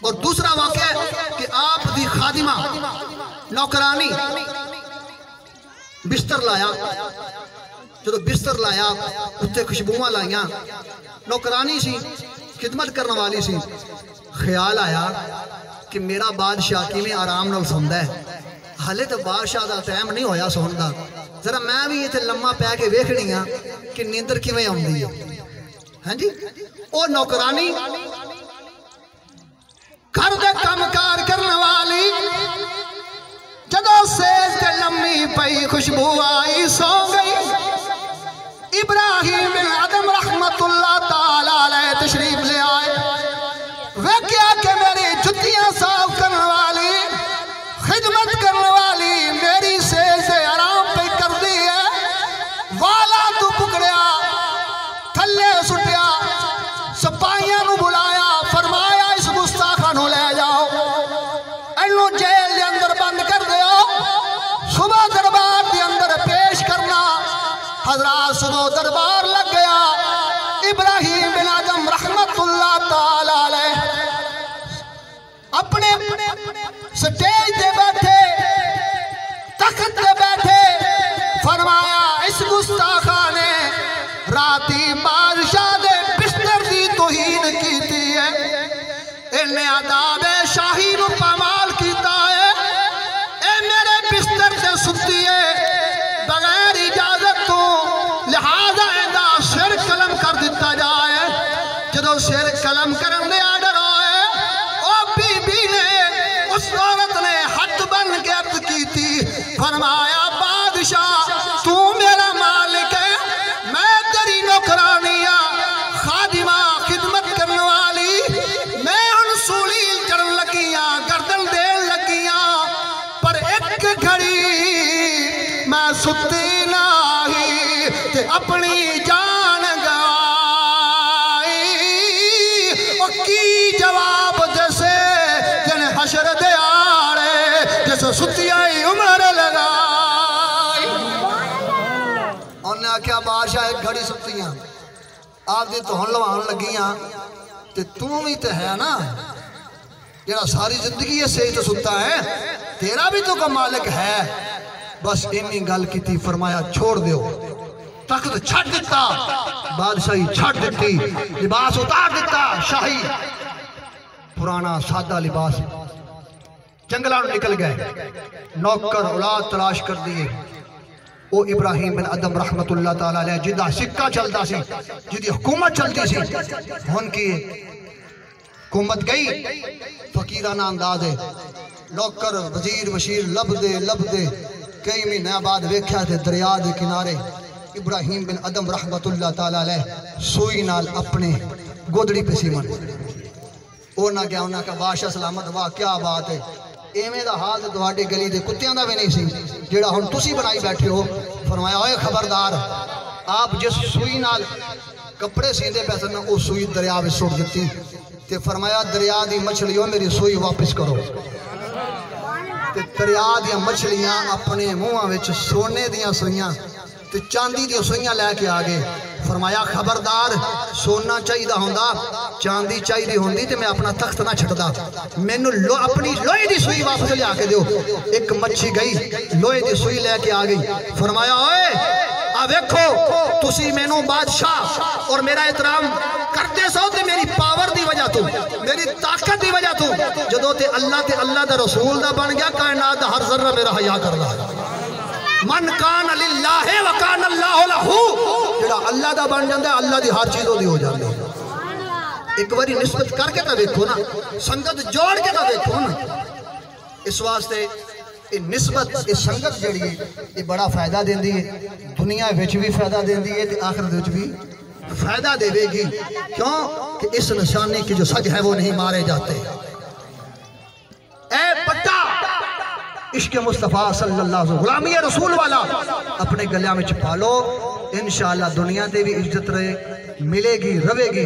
और दूसरा वाक़या कि आप दी खादिमा नौकरानी बिस्तर लाया, जो बिस्तर लाया उत्ते खुशबुआं लाइया, नौकरानी सी खिदमत करने वाली सी। ख्याल आया कि मेरा बादशाह किवें आराम नाल सौंदा है, हाले तो बादशाह का टाइम नहीं होया सोने का, जरा मैं भी इत्थे लम्मा पै के वेखनी आ कि नींदर किवें आउंदी है। हाँ जी, वो नौकरानी घर दे कामकार करने वाली जदों सेज ते लम्मी पई खुशबू आई सो गई। इब्राहिम बिन अदम रहमतुल्लाह ताला अलैह तशरीफ ले आए, वेख्या कि मेरी जुतियां साफ करने वाली खिदमत करने वाली मेरी सेज से आराम पे कर दी है। वाला तू पकड़िया थले सुटिया, सिपाहियां नू बुलाया, फरमाया इस गुस्ताखा नू ले जाओ, इनू जेल के अंदर बंद कर दो, सुबह दरबार के अंदर पेश करना। हजरात सुबह दरबार लग गया। इब्राहिम बिन आदम रहमतुल्लाह ताला अलैह अपने स्टेज पे बैठे, तख्त पे बैठे, फरमाया इस गुस्ताखा ने राती बादशाह दे बिस्तर दी तौहीन कीती है, इन्हें आदाबे शाही नू पामाल कीता है। ए मेरे बिस्तर से सुती है बगैर इजाजत तो, लिहाजा इहदा सिर कलम कर दिता जाए। जदों सिर कलम करन दे आर्डर होए, ओ बीबी ने उस औरत ने हथ बन के अर्ज की, फरमाया बादशाह तू मेरा मालिक है, मैं तेरी नौकरानिया खादिमा खिदमत करने वाली, मैं हुण सूली चढ़न लगिया, गर्दन देन लगिया, पर एक घड़ी मैं सुती नहीं ते अपनी जान गवाई। और की जवाब जैसे जन हशर दे आड़े, जैसे सुतिया ही उम्र लगाई। उन्हें आख्या बादशाह एक घड़ी सुतियां आप दी धोन लवान लगियां, ते तू भी तो है ना जेड़ा सारी जिंदगी से तो सुता है, तेरा भी तो का मालिक है। बस इन्नी गल की, फरमाया छोड़ दो, तख्त छड़ दिता, बादशाही छड़ दी, लिबास उतार दिता, शाही पुराना सादा लिबास, जंगलों निकल गए, नौकर औलाद तलाश कर दिए। वो इब्राहिम बिन अदम रहमतुल्लाह ताला अलैह जिदा सिक्का चलता सी, जिदी हुकूमत चलती सी, उनकी हुकूमत गई फकीराना अंदाज है। नौकर वजीर वशीर लभदे कई महीने बाद वेख्या थे दरिया के किनारे इब्राहिम बिन अदम रहमतुल्लाह ताला अलैह सूई नाल अपने गोदड़ी पे सीमन। उन्हें क्या उन्हें कहा बादशाह सलामत, वाह क्या बात है, इवें दा हाल तुहाडी गली दे कुत्तियां दा भी नहीं सी जेड़ा हुण तुसी बनाई बैठे हो। फरमाया ओए खबरदार, आप जिस सूई नाल कपड़े सींदे पे सन वो सूई दरिया में सुट दी, ते फरमाया दरिया दी मछलियों मेरी सूई वापस करो। ते दरिया दी मछलियां अपने मुंहां विच सोने दियां सूइयां ते चांदी दी सूइयां लैके आ गए। फरमाया खबरदार, सोना चाहिए होंदा, चांदी चाहिए होंदी ते मैं अपना तख्त ना छड्डदा, मैनू अपनी लोहे की सूई वापस लिया के दो। एक मच्छी गई लोहे की सूई लैके आ गई। फरमाया ओए आ वेखो तुसी मैनू बादशाह और मेरा एहतराम करते सो ते मेरी पावर दी वजह तो, मेरी ताकत दी वजह तो, जदों ते अल्लाह दा रसूल दा बन गया, कायनात दा हर जर्रा मेरा हया करदा। मन कान लिल्लाहि व कान अल्लाहु लहू, जेड़ा अल्लाह दा बन जांदा अल्लाह दी हर चीज ओदी हो जाती है। एक बारी निस्बत करके तो देखो ना, संगत जोड़ के तो देखो ना। इस वास्ते ये निस्बत ये संगत जी ये बड़ा फायदा देती है, दुनिया विच भी फायदा देती है तो आखिरत विच भी फायदा देगी। क्यों कि इस निशानी की जो सज है वो नहीं मारे जाते। ए पट्टा इश्क मुस्तफ़ा सल्लल्लाहु अलैहि वसल्लम गुलामी रसूल वाला अपने गलिया में छुपा लो, इंशाअल्लाह दुनिया ते भी इज्जत रहे मिलेगी रहेगी,